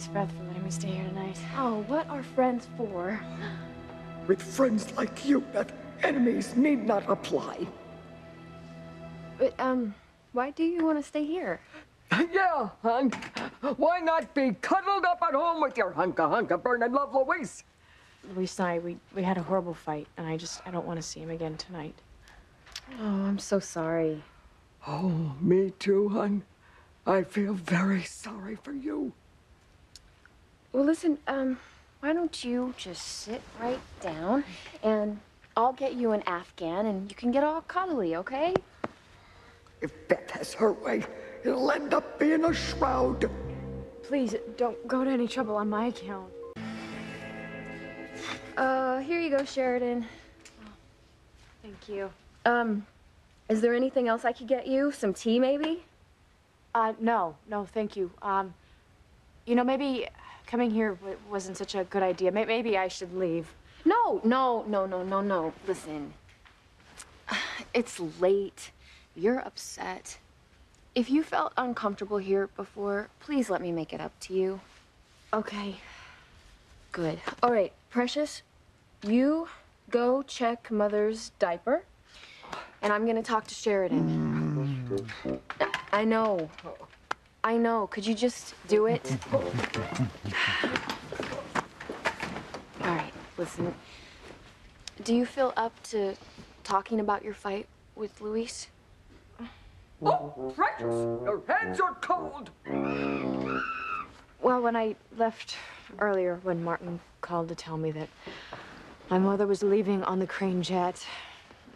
Thanks, Beth, for letting me stay here tonight. Oh, what are friends for? With friends like you, Beth, enemies need not apply. But, why do you want to stay here? Yeah, hon. Why not be cuddled up at home with your hunka burning love, Louise? Luis and I, we had a horrible fight, and I don't want to see him again tonight. Oh, I'm so sorry. Oh, me too, hon. I feel very sorry for you. Well, listen, why don't you just sit right down, and I'll get you an Afghan, and you can get all cuddly, okay? If Beth has her way, it'll end up being a shroud. Please, don't go to any trouble on my account. Here you go, Sheridan. Oh, thank you. Is there anything else I could get you? Some tea, maybe? No, thank you. You know, maybe coming here wasn't such a good idea. Maybe I should leave. No. Listen, it's late. You're upset. If you felt uncomfortable here before, please let me make it up to you. Okay. Good. All right, Precious, you go check Mother's diaper, and I'm gonna talk to Sheridan. I know. Could you just do it? All right, listen. Do you feel up to talking about your fight with Luis? Oh, Precious, your hands are cold. Well, when I left earlier, when Martin called to tell me that my mother was leaving on the Crane jet,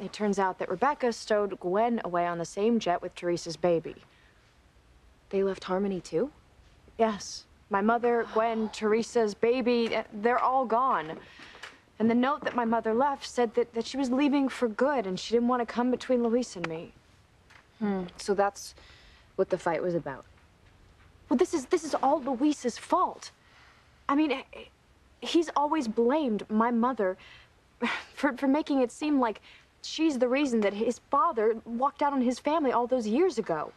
it turns out that Rebecca stowed Gwen away on the same jet with Teresa's baby. They left Harmony, too? Yes. My mother, Gwen, Teresa's baby, they're all gone. And the note that my mother left said that she was leaving for good and she didn't want to come between Luis and me. So that's what the fight was about. Well, this is all Luis's fault. I mean, he's always blamed my mother for making it seem like she's the reason that his father walked out on his family all those years ago.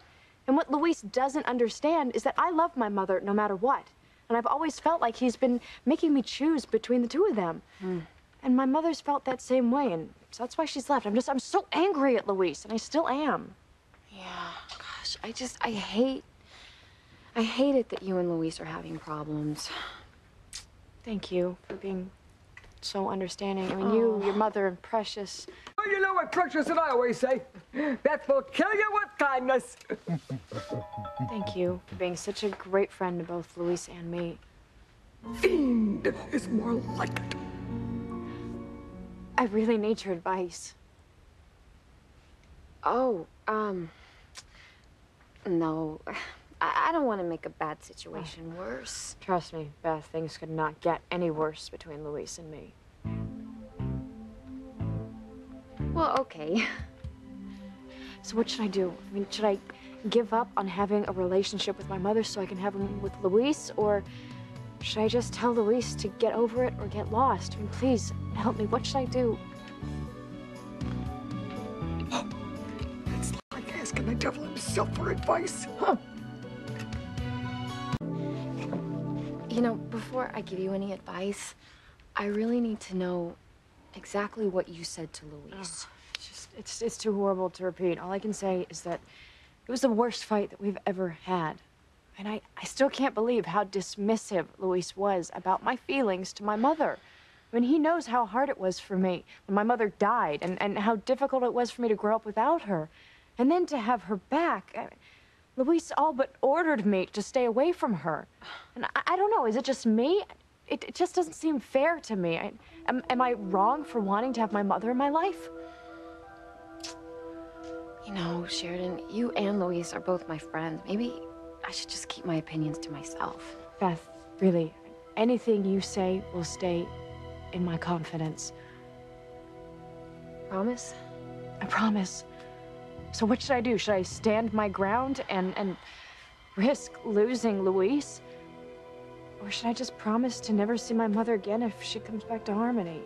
And what Luis doesn't understand is that I love my mother no matter what. And I've always felt like he's been making me choose between the two of them. And my mother's felt that same way, and so that's why she's left. I'm so angry at Luis, and I still am. Yeah, gosh, I hate it that you and Luis are having problems. Thank you for being so understanding. I mean, your mother, and Precious. Well, you know what Precious and I always say, Beth will kill you with kindness. Thank you for being such a great friend to both Luis and me. Fiend is more like it. I really need your advice. Oh, no. I don't want to make a bad situation worse. Trust me, Beth, things could not get any worse between Luis and me. Well, okay. So what should I do? I mean, should I give up on having a relationship with my mother so I can have one with Luis? Or should I just tell Luis to get over it or get lost? I mean, please, help me. What should I do? It's like asking the devil himself for advice, huh? You know, before I give you any advice, I really need to know exactly what you said to Luis. It's too horrible to repeat. All I can say is that it was the worst fight that we've ever had. And I still can't believe how dismissive Luis was about my feelings to my mother. I mean, he knows how hard it was for me when my mother died and how difficult it was for me to grow up without her. And then to have her back, Luis all but ordered me to stay away from her. And I don't know, is it just me? It just doesn't seem fair to me. Am I wrong for wanting to have my mother in my life? You know, Sheridan, you and Luis are both my friends. Maybe I should just keep my opinions to myself. Beth, really, anything you say will stay in my confidence. Promise? I promise. So what should I do? Should I stand my ground and risk losing Luis? Or should I just promise to never see my mother again if she comes back to Harmony?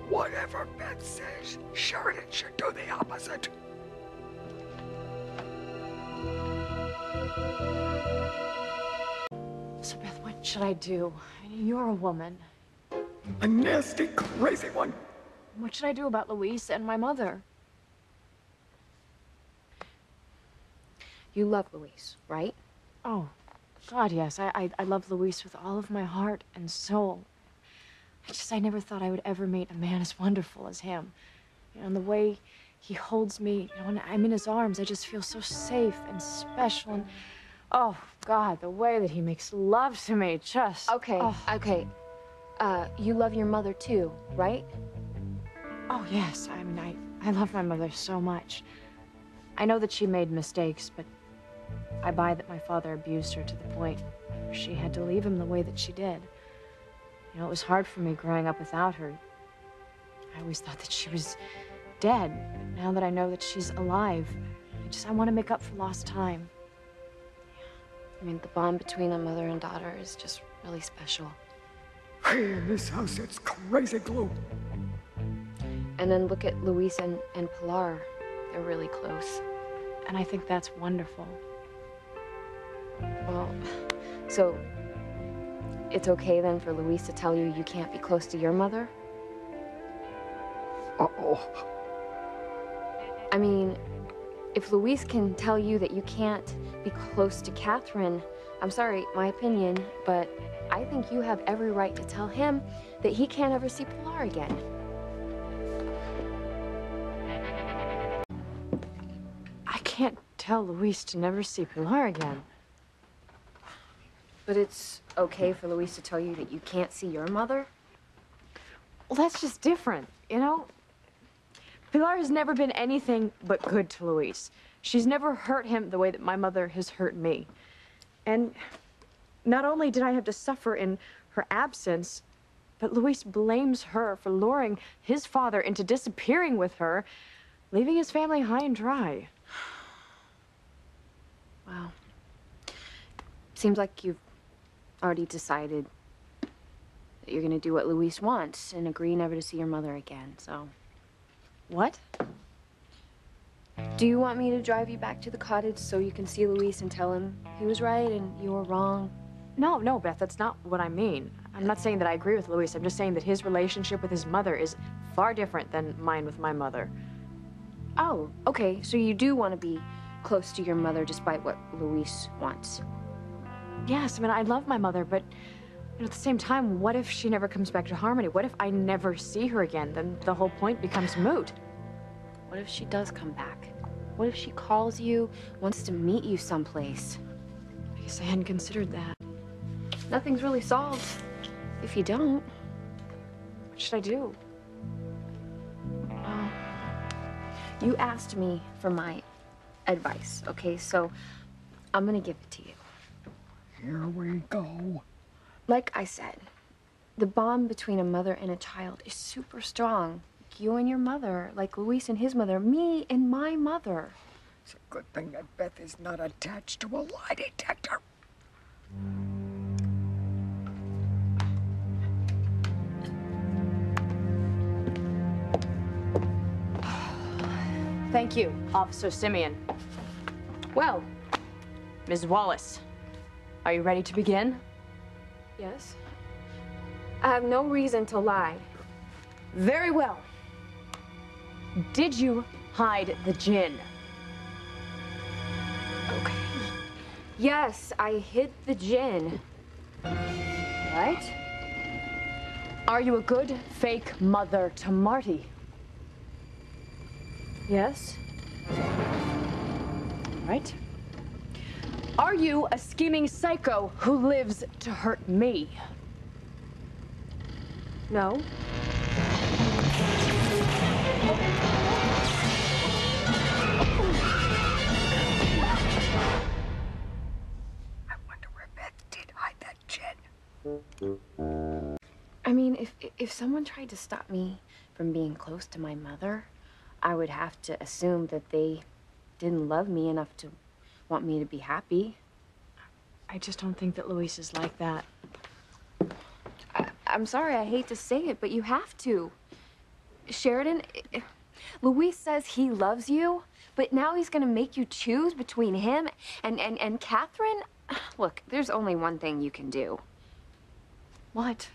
Whatever Beth says, Sheridan should do the opposite. should I do? I mean, you're a woman. A nasty, crazy one. What should I do about Luis and my mother? You love Luis, right? Oh, God, yes. I love Luis with all of my heart and soul. I never thought I would ever meet a man as wonderful as him. You know, and the way he holds me, you know, when I'm in his arms, I just feel so safe and special. And, oh, God, the way that he makes love to me, just... Okay, okay. You love your mother too, right? Oh, yes. I mean, I love my mother so much. I know that she made mistakes, but I buy that my father abused her to the point where she had to leave him the way that she did. You know, it was hard for me growing up without her. I always thought that she was dead, but now that I know that she's alive, I want to make up for lost time. I mean, the bond between a mother and daughter is just really special. In this house, it's crazy glue. And then look at Luis and Pilar. They're really close. And I think that's wonderful. Well, so it's okay then for Luis to tell you you can't be close to your mother? Uh-oh. I mean, if Luis can tell you that you can't be close to Catherine, I'm sorry, my opinion, but I think you have every right to tell him that he can't ever see Pilar again. I can't tell Luis to never see Pilar again. But it's okay for Luis to tell you that you can't see your mother? Well, that's just different, you know? Pilar has never been anything but good to Luis. She's never hurt him the way that my mother has hurt me. And not only did I have to suffer in her absence, but Luis blames her for luring his father into disappearing with her, leaving his family high and dry. Wow. Seems like you've already decided that you're gonna do what Luis wants and agree never to see your mother again, so. What? Do you want me to drive you back to the cottage so you can see Luis and tell him he was right and you were wrong? No, Beth, that's not what I mean. I'm not saying that I agree with Luis. I'm just saying that his relationship with his mother is far different than mine with my mother. Oh, okay, so you do want to be close to your mother despite what Luis wants. Yes, I mean, I love my mother, but you know, at the same time, what if she never comes back to Harmony? What if I never see her again? Then the whole point becomes moot. What if she does come back? What if she calls you, wants to meet you someplace? I guess I hadn't considered that. Nothing's really solved if you don't. What should I do? Well, you asked me for my advice, okay? So I'm gonna give it to you. Here we go. Like I said, the bond between a mother and a child is super strong. Like you and your mother, like Luis and his mother, me and my mother. It's a good thing that Beth is not attached to a lie detector. Thank you, Officer Simeon. Well, Ms. Wallace, are you ready to begin? Yes? I have no reason to lie. Very well. Did you hide the gin? Okay. Yes, I hid the gin. Right? Are you a good fake mother to Marty? Yes? Right? Are you a scheming psycho who lives to hurt me? No? I wonder where Beth did hide that gin. I mean, if someone tried to stop me from being close to my mother, I would have to assume that they didn't love me enough to want me to be happy. I just don't think that Luis is like that. I'm sorry, I hate to say it, but you have to. Sheridan, Luis says he loves you, but now he's gonna make you choose between him and Catherine? Look, there's only one thing you can do. What?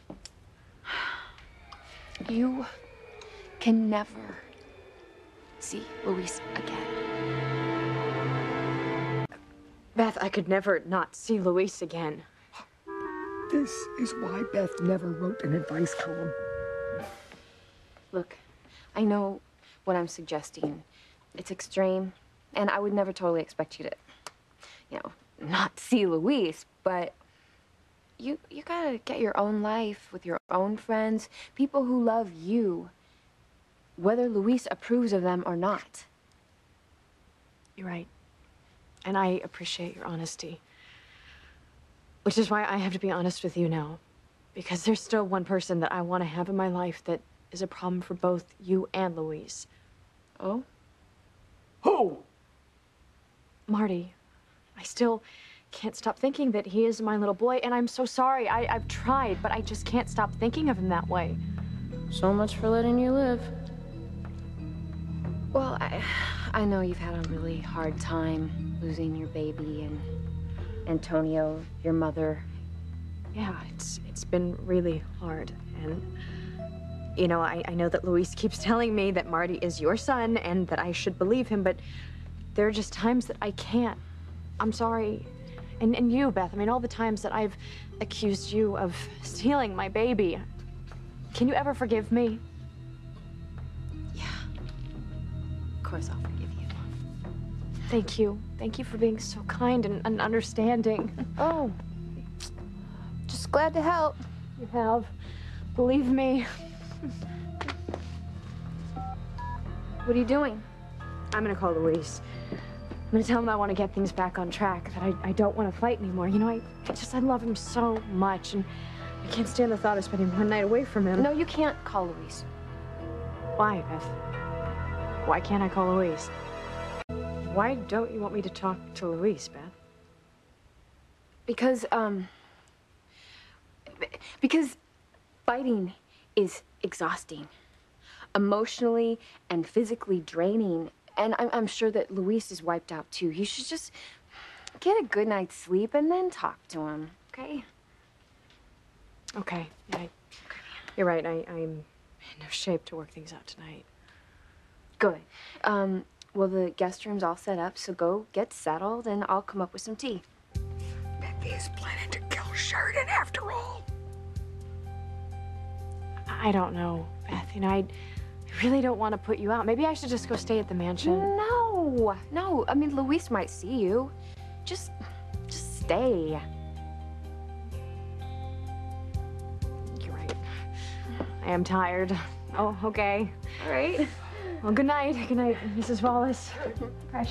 You can never see Luis again. Beth, I could never not see Luis again. This is why Beth never wrote an advice column. Look, I know what I'm suggesting. It's extreme, and I would never totally expect you to, not see Luis, but you gotta get your own life with your own friends, people who love you, whether Luis approves of them or not. You're right. And I appreciate your honesty. Which is why I have to be honest with you now. Because there's still one person that I want to have in my life that is a problem for both you and Luis. Oh? Who? Marty. I still can't stop thinking that he is my little boy, and I'm so sorry. I've tried, but I just can't stop thinking of him that way. So much for letting you live. Well, I know you've had a really hard time losing your baby and Antonio, your mother. Yeah, it's been really hard. And, I know that Luis keeps telling me that Marty is your son and that I should believe him, but there are just times that I can't. I'm sorry. And you, Beth, all the times that I've accused you of stealing my baby. Can you ever forgive me? Yeah. Of course I'll forgive you. Thank you. Thank you for being so kind and understanding. Oh. Just glad to help. You have. Believe me. What are you doing? I'm gonna call Luis. I'm gonna tell him I want to get things back on track, that I don't want to fight anymore. I love him so much, and I can't stand the thought of spending one night away from him. No, you can't call Luis. Why, Beth? Why can't I call Luis? Why don't you want me to talk to Luis, Beth? Because fighting is exhausting. Emotionally and physically draining. And I'm sure that Luis is wiped out too. You should just get a good night's sleep and then talk to him, okay? Okay, yeah, you're right. I'm in no shape to work things out tonight. Good. Well, the guest room's all set up, so go get settled and I'll come up with some tea. Beth is planning to kill Sheridan after all. I don't know, Beth. I really don't want to put you out. Maybe I should just go stay at the mansion. No. Luis might see you. Just stay. You're right. I am tired. Oh, okay. All right. Well, good night. Good night, Mrs. Wallace. Precious.